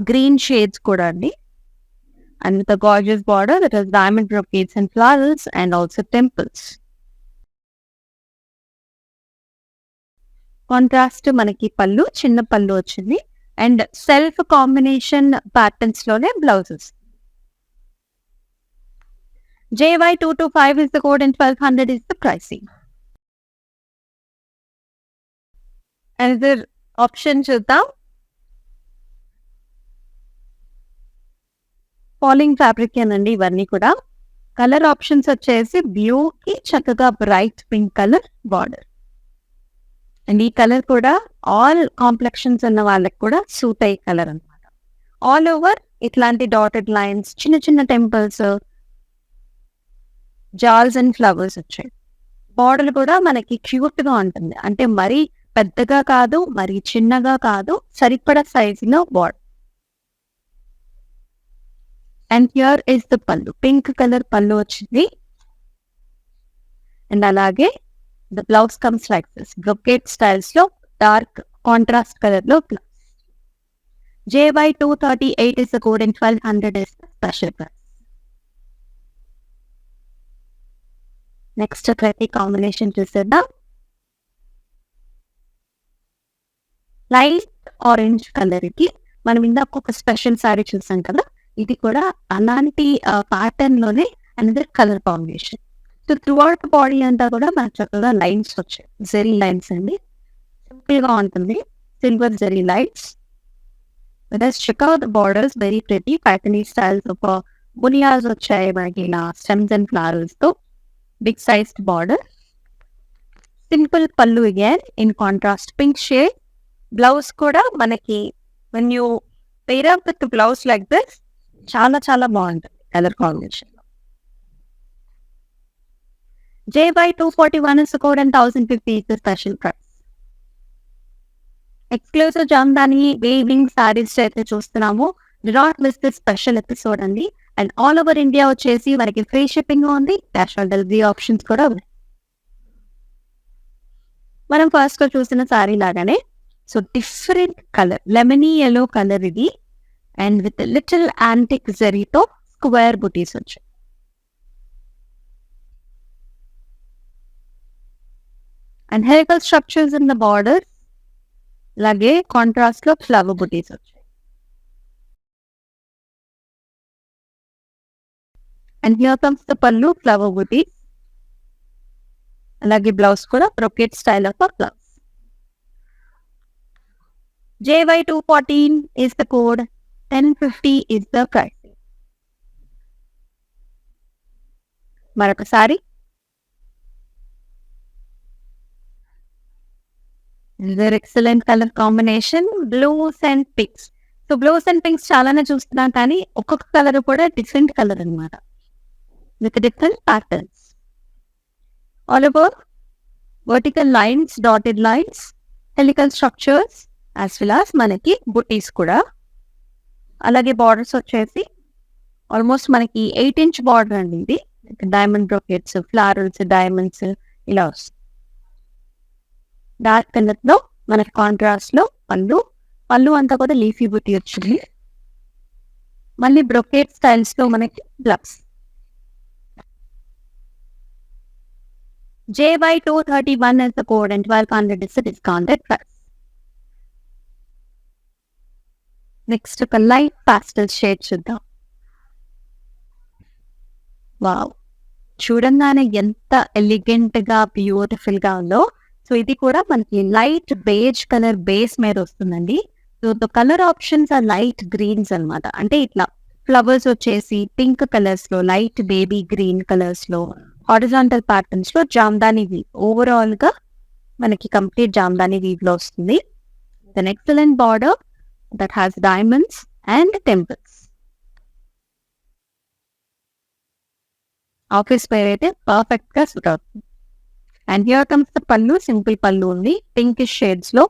[SPEAKER 1] గ్రీన్ షేడ్స్ కూడా అండి. And with gorgeous border that is diamond brocades and flowers and also temples. Contrast మనకి పళ్ళు, చిన్న పళ్ళు వచ్చింది. అండ్ సెల్ఫ్ కాంబినేషన్ ప్యాటర్న్స్ లోనే blouses. JY225 is the code and 1200 is the pricing. Another option చూద్దాం. ఫాలింగ్ ఫ్యాబ్రిక్ ఏనండి ఇవన్నీ కూడా. కలర్ ఆప్షన్స్ వచ్చేసి బ్లూ కి చక్కగా bright pink colour border. And ఈ కలర్ కూడా ఆల్ కాంప్లెక్షన్స్ ఉన్న వాళ్ళకి కూడా సూట్ అయ్యే కలర్ అనమాట. ఆల్ ఓవర్ ఇట్లాంటి డాటెడ్ లైన్స్, చిన్న చిన్న టెంపుల్స్, జాల్స్ అండ్ ఫ్లవర్స్ వచ్చాయి. బార్డర్ కూడా మనకి క్యూట్ గా ఉంటుంది. అంటే మరీ పెద్దగా కాదు, మరీ చిన్నగా కాదు, సరిపడా సైజులో border. And here is the పళ్ళు, పింక్ కలర్ పళ్ళు వచ్చింది. అండ్ అలాగే the blouse comes like this, brocade styles లో డార్క్ కాంట్రాస్ట్ కలర్ లో blouse. JY238 is the code and 1200 is the special price. Next ప్రతి కాంబినేషన్ చూసేద్దాం. లైట్ ఆరెంజ్ కలర్ కి మనం ఇందాక ఒక స్పెషల్ సారీ చూసాం కదా, ఇది కూడా అలాంటి ప్యాటర్న్ లోనే another colour combination. So through out body అంతా కూడా మనకు చక్కగా లైన్స్ వచ్చాయి, జెరీ లైన్స్ అండి. సింపుల్ గా ఉంటుంది, silver zari lines. Check out the borders, very pretty patterny styles of బునియాస్ వచ్చాయి మనకి ఇలా స్టెమ్స్ అండ్ ఫ్లవర్స్ తో. Big sized border, simple pallu again in contrast pink shade. Blouse కూడా మనకి when you pair up with the blouse like this చాలా చాలా బాగుంటుంది colour combination. JY241 is the code and 1050 is the special price. Exclusive Jamdani weaving sarees అయితే చూస్తున్నాము. Do not miss this special episode అండి. అండ్ ఆల్ ఓవర్ ఇండియా వచ్చేసి మనకి ఫ్రీ షిప్పింగ్ ఉంది, క్యాష్ ఆన్ డెలివరీ ఆప్షన్స్ కూడా ఉన్నాయి. మనం ఫస్ట్ లో చూసిన సారీ లాగానే so different colour, lemony yellow colour ఇది. అండ్ విత్ లిటిల్ యాంటిక్ జరీతో స్క్వేర్ బుటీస్ వచ్చాయి. And helical structures in the border, అలాగే కాంట్రాస్ట్ లో ఫ్లవర్ బుటీస్ వచ్చాయి. అండ్ హియర్ కమ్స్ ద పళ్ళు, ఫ్లవర్ బుటీస్. అలాగే బ్లౌజ్ కూడా brocade style of blouse. JY214 is the code, 1050 is the price. మరొకసారి excellent colour combination, blues and pinks. So blues and pinks చాలానే చూస్తున్నాం, కానీ ఒక్కొక్క కలర్ కూడా డిఫరెంట్ కలర్ అనమాట, with different patterns. All over vertical lines, dotted lines, helical structures, as well as మనకి బుటీస్ కూడా. అలాగే బార్డర్స్ వచ్చేసి ఆల్మోస్ట్ మనకి 8-inch బార్డర్ అండి ఇది. డైమండ్ బ్రోకెట్స్, ఫ్లారల్స్, డైమండ్స్ ఇలా వస్తుంది. డార్క్ కలర్ లో మనకి కాంట్రాస్ట్ లో పళ్ళు అంతా కూడా లీఫీ బుటీ వచ్చింది. మళ్ళీ బ్రొకేట్ స్టైల్స్ లో మనకి blouse. JY231 is the code and 1200 is the discounted price. Next ఒక లైట్ పాస్టల్ షేడ్ చూద్దాం. వావ్, చూడంగానే ఎంత ఎలిగెంట్ గా బ్యూటిఫుల్ గా ఉందో. సో ఇది కూడా మనకి లైట్ బేజ్ కలర్ బేస్ మీద వస్తుందండి. So the colour options are light greens అనమాట. అంటే ఇట్లా ఫ్లవర్స్ వచ్చేసి పింక్ కలర్స్ లో, లైట్ బేబీ గ్రీన్ కలర్స్ లో, హారిజాంటల్ ప్యాటర్న్స్ లో జామ్దాని వీవ్. ఓవరాల్ గా మనకి కంప్లీట్ జామ్దాని వీవ్ లో వస్తుంది. Then excellent border that has diamonds and temples. Office wear అయితే పర్ఫెక్ట్ గా సూట్ అవుతుంది. And here comes the pallu, simple pallu ఉంది పింకిష్ షేడ్స్ లో.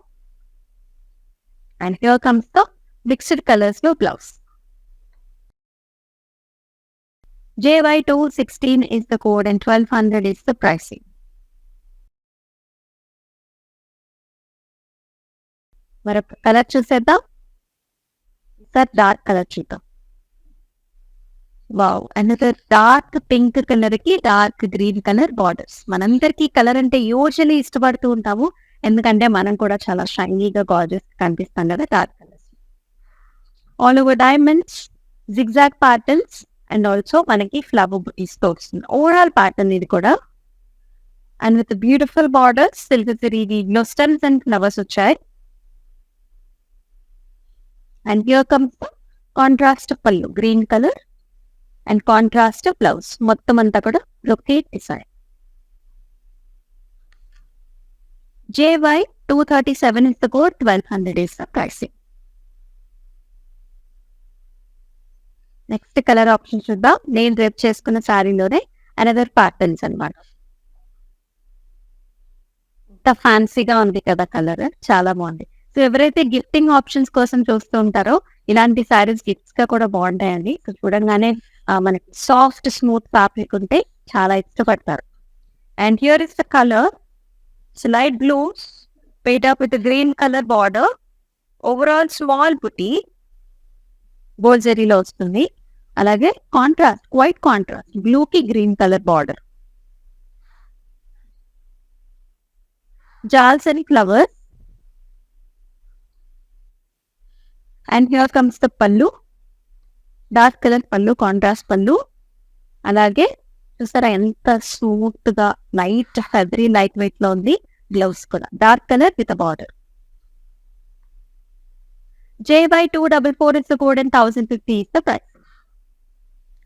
[SPEAKER 1] And here comes the mixed colours లో blouse. JY216 is the code and 1200 is the pricing. మరొక కలర్ చూసేద్దాం. సార్ డార్క్ కలర్ చూద్దాం. Wow, another dark pink colour కి డార్క్ గ్రీన్ కలర్ బార్డర్స్. మనందరికి కలర్ అంటే యూజువల్లీ ఇష్టపడుతూ ఉంటాము, ఎందుకంటే మనం కూడా చాలా షైనీగా గార్జియస్ కనిపిస్తాం కదా dark colours. All over diamonds, zigzag patterns and also మనకి ఫ్లవర్ బుటీస్ తో వస్తుంది ఓవరాల్ ప్యాటర్న్ ఇది కూడా. And with beautiful borders, silver zari వీవ్లో స్టెమ్స్ అండ్ ఫ్లవర్స్ వచ్చాయి. And here comes contrast pallu green colour and contrast blouse. మొత్తం అంతా కూడా brocade design. JY237 is the code, 1200 is the pricing. Next colour option చూద్దాం. నేను డ్రెప్ చేసుకున్న శారీలోనే అనదర్ ప్యాటర్న్స్ అనమాట. ఇంత ఫ్యాన్సీగా ఉంది కదా కలర్, చాలా బాగుంది. సో ఎవరైతే గిఫ్టింగ్ ఆప్షన్స్ కోసం చూస్తూ ఉంటారో ఇలాంటి శారీస్ గిఫ్ట్స్ గా కూడా బాగుంటాయండి. సో చూడంగానే మనకి సాఫ్ట్ స్మూత్ ఫ్యాబ్రిక్ ఉంటే చాలా ఇష్టపడతారు. And here is the colour, light blue paired up with green colour border. Overall small buti gold జరీలో వస్తుంది. అలాగే కాంట్రాస్ట్, వైట్ కాంట్రాస్ట్ బ్లూ కి green colour border. Jals and flowers. And here comes the pallu, dark colour pallu, contrast pallu. అలాగే చూసారా ఎంత స్మూత్ గా లైట్ ఫెదరీ లైట్ వెయిట్ లో ఉంది. గ్లౌస్ కూడా dark colour with border. JY244 is the code and 1050 is the price.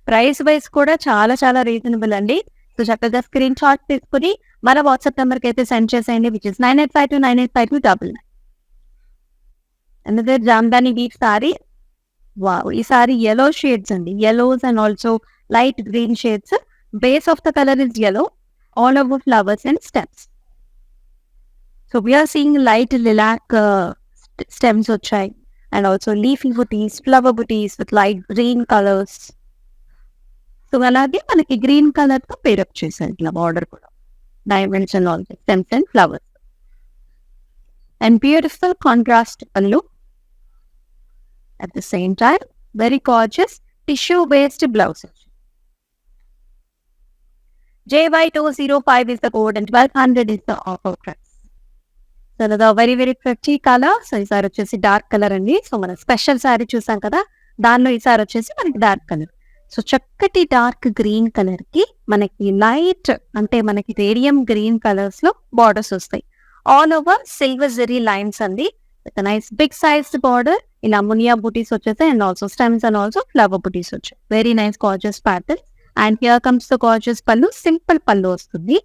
[SPEAKER 1] Price wise కూడా చాలా చాలా రీజనబుల్ అండి. సో చక్కగా స్క్రీన్ షాట్ తీసుకుని మన వాట్సాప్ నెంబర్కి అయితే సెండ్ చేసేయండి, విచ్ ఇస్ 9852985299. ఎందుకంటే జామ్దాని వీవ్ సారీ. వావ్, ఈ సారీ yellow షేడ్స్ అండి, yellows and also light green shades. Base of the color is yellow, all over flowers and stems. So we are seeing light lilac stems వచ్చాయి and also leafy booties, flower booties with light green colors. So అలాగే మనకి గ్రీన్ కలర్ తో పేరప్ చేశారు ఇట్లా బార్డర్ కూడా, diamonds and all stems and flowers. And beautiful contrast పళ్ళు. At the same time, very gorgeous tissue-based blouse. JY205 is the code and 1200 is the offer price. So that's a very very pretty color. So ఈసారి వచ్చేసి డార్క్ కలర్ అండి. సో మన స్పెషల్ సారీ చూసాం కదా, దానిలో ఈసారి వచ్చేసి మనకి డార్క్ కలర్. సో చక్కటి డార్క్ గ్రీన్ కలర్ కి మనకి లైట్ అంటే మనకి రేడియం గ్రీన్ కలర్స్ లో బార్డర్స్ వస్తాయి. All over silver zari lines అండి. With nice big sized border. ఇలా మునియా బూటీస్ వచ్చేసాయి and also stems and also flower butis వచ్చాయి. Very nice gorgeous pattern. And here comes the gorgeous pallu. Simple పళ్ళు వస్తుంది.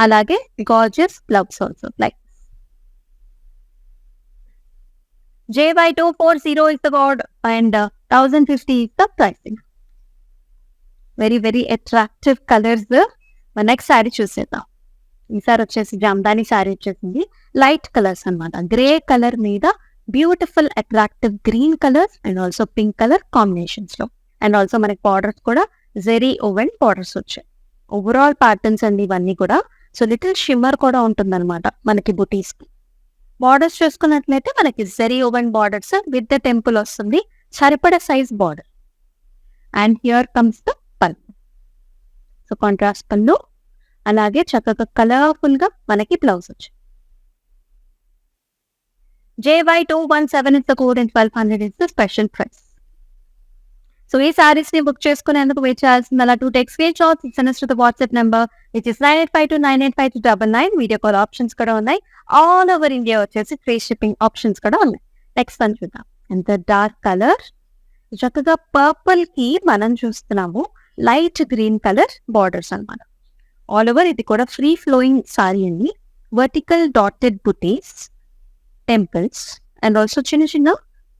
[SPEAKER 1] అలాగే gorgeous blouse also like JY240 is the code and 1050 is the pricing. Very very attractive colors. మన నెక్స్ట్ శారీ చూసేద్దాం. ఈసారి వచ్చేసి జామ్దాని శారీ వచ్చేసింది. లైట్ కలర్స్ అన్నమాట. గ్రే కలర్ మీద beautiful attractive green colours and also pink colour combinations లో. అండ్ ఆల్సో మనకి బార్డర్స్ కూడా జెరీ ఓవెన్ బార్డర్స్ వచ్చాయి. ఓవరాల్ ప్యాటర్న్స్ అండి ఇవన్నీ కూడా. సో లిటిల్ షిమ్మర్ కూడా ఉంటుంది అనమాట మనకి బుటీస్ కి. బార్డర్స్ చూసుకున్నట్లయితే మనకి zari woven borders with the temple వస్తుంది. సరిపడా size border. And here comes the pallu. So contrast pallu. అలాగే చక్కగా కలర్ఫుల్ గా మనకి బ్లౌజ్ వచ్చింది. JY217 is the code and 1200 is the special price. So ఈ సారీస్ ని బుక్ చేసుకునేందుకు వెయిట్ చేయాల్సింది. అలా 2 take screenshots, send us to the WhatsApp number which is 9852985299. Video call options కూడా ఉన్నాయి. ఆల్ ఓవర్ ఇండియా వచ్చేసి ఫ్రీ షిప్పింగ్ ఆప్షన్స్ కూడా ఉన్నాయి. నెక్స్ట్ వన్ చూద్దాం. ఎంత డార్క్ కలర్. చక్కగా పర్పుల్ కి మనం చూస్తున్నాము లైట్ గ్రీన్ కలర్ బార్డర్స్ అన్నమాట. ఆల్ ఓవర్ ఇది కూడా ఫ్రీ ఫ్లోయింగ్ సారీ అండి. Vertical dotted butis, temples and also చిన్న చిన్న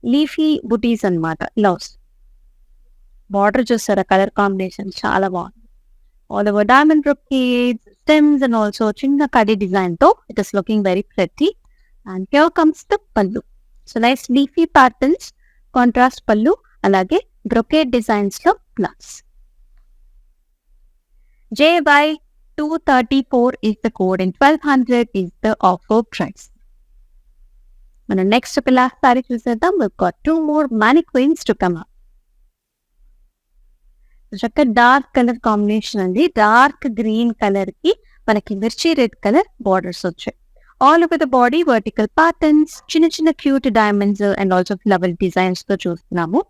[SPEAKER 1] లీఫీ బుటీస్ అన్నమాట. లవ్స్ బార్డర్ చూస్తారా, కలర్ కాంబినేషన్ చాలా బాగుంది. All over diamond brocades, stems and also చిన్న కడి డిజైన్ తో it is looking very pretty. And here comes the pallu. So nice leafy patterns, contrast pallu, అలాగే బ్రొకేడ్ డిజైన్స్ లో ప్లస్. JY234 is the code and 1200 is the offer price. మనం నెక్స్ట్ ఒక లాస్ట్ సారీ చూసేద్దాం. we've got 2 more mannequins to come up. చక్క డార్క్ కలర్ కాంబినేషన్ అండి. డార్క్ గ్రీన్ కలర్ కి మనకి మిర్చి రెడ్ కలర్ బార్డర్స్ వచ్చాయి. All over the body vertical patterns, చిన్న చిన్న cute diamonds and also flower designs తో చూస్తున్నాము.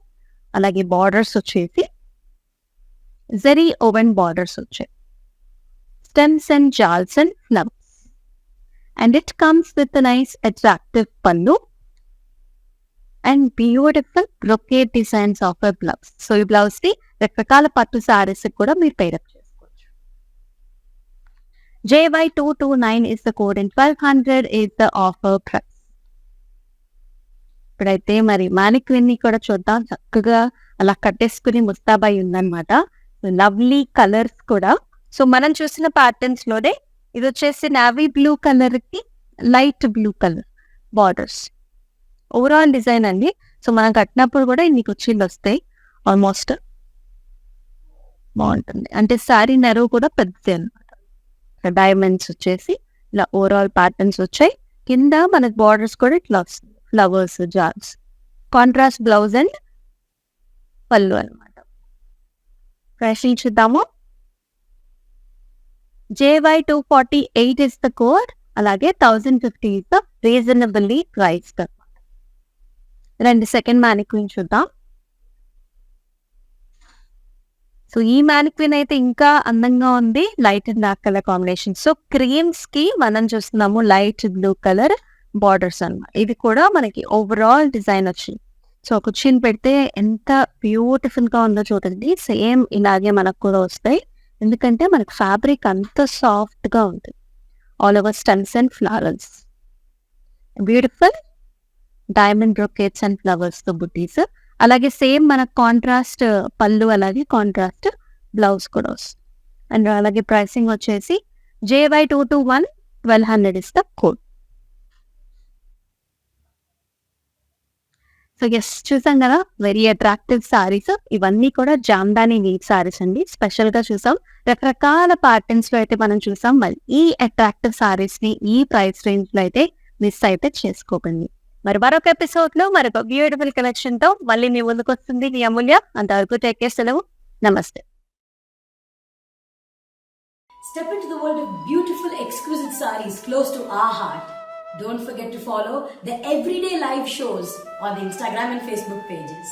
[SPEAKER 1] అలాగే బార్డర్స్ వచ్చేసి జెరీ ఓవెన్ బార్డర్స్ వచ్చాయి. Stems and jals and flowers. And it comes with nice attractive pallu and beautiful brocade designs of a blouse. So ఈ బ్లౌజ్ ని రకరకాల పట్టు సారీస్ కూడా మీరు పేరప్ చేసుకోవచ్చు. JY229 is the code and 1200 is the offer price. ఇప్పుడైతే మరి మానిక్విన్ ని కూడా చూద్దాం. చక్కగా అలా కట్టేసుకుని ముస్తాబాయి ఉందన్నమాట. లవ్లీ కలర్స్ కూడా. సో మనం చూసిన ప్యాటర్న్స్ లోనే ఇది వచ్చేసి నావీ బ్లూ కలర్ కి light blue colour borders. Overall design అండి. సో మనం కట్టినప్పుడు కూడా ఇన్ని కుర్చీలు వస్తాయి. ఆల్మోస్ట్ బాగుంటుంది. అంటే శారీ నెరవు కూడా పెద్దది అనమాట. డైమండ్స్ వచ్చేసి ఇలా ఓవరాల్ ప్యాటర్న్స్ వచ్చాయి. కింద మనకి బార్డర్స్ కూడా ఇట్లా వస్తుంది. Flowers, jars, contrast blouse and పళ్ళు అనమాట. ప్రైసింగ్ చూద్దాము. JY248 is the code. అలాగే 1050 is the reasonably priced. రండి సెకండ్ మ్యానిక్విన్ చూద్దాం. సో ఈ మ్యానిక్విన్ అయితే ఇంకా అందంగా ఉంది. Light and dark colour combination. So creams కి మనం చూస్తున్నాము లైట్ బ్లూ కలర్ బార్డర్స్ అన్నమాట. ఇది కూడా మనకి ఓవరాల్ డిజైన్ వచ్చింది. సో కుర్చీని పెడితే ఎంత బ్యూటిఫుల్ గా ఉందో చూడండి. సేమ్ ఇలాగే మనకు కూడా వస్తాయి. ఎందుకంటే మనకి ఫ్యాబ్రిక్ అంత సాఫ్ట్ గా ఉంటుంది. All over stems and flowers, beautiful diamond brocades and flowers తో బుటీస్. అలాగే సేమ్ మన కాంట్రాస్ట్ పళ్ళు, అలాగే కాంట్రాస్ట్ బ్లౌజ్ కూడా వస్తుంది. అండ్ అలాగే ప్రైసింగ్ వచ్చేసి JY221 1200 is the code. So as చూసాం కదా, వెరీ అట్రాక్టివ్ సారీస్. ఇవన్నీ కూడా జామ్దాని వీవ్ సారీస్ అండి. స్పెషల్ గా చూసాం. రకరకాల ప్యాటర్న్స్ లో అయితే మనం చూసాం. మరి ఈ అట్రాక్టివ్ సారీస్ ని ఈ ప్రైస్ రేంజ్ లో అయితే మిస్ అయితే చేసుకోకండి. మరి మరొక ఎపిసోడ్ లో మరొక బ్యూటిఫుల్ కలెక్షన్ తో మళ్ళీ మీ ముందుకు వస్తుంది మీ అమూల్య. అంతవరకు టేక్ కేర్. సెలవు. నమస్తే.
[SPEAKER 2] Step into the world of beautiful, exquisite sarees close to our heart. Don't forget to follow the everyday live shows on the Instagram and Facebook pages.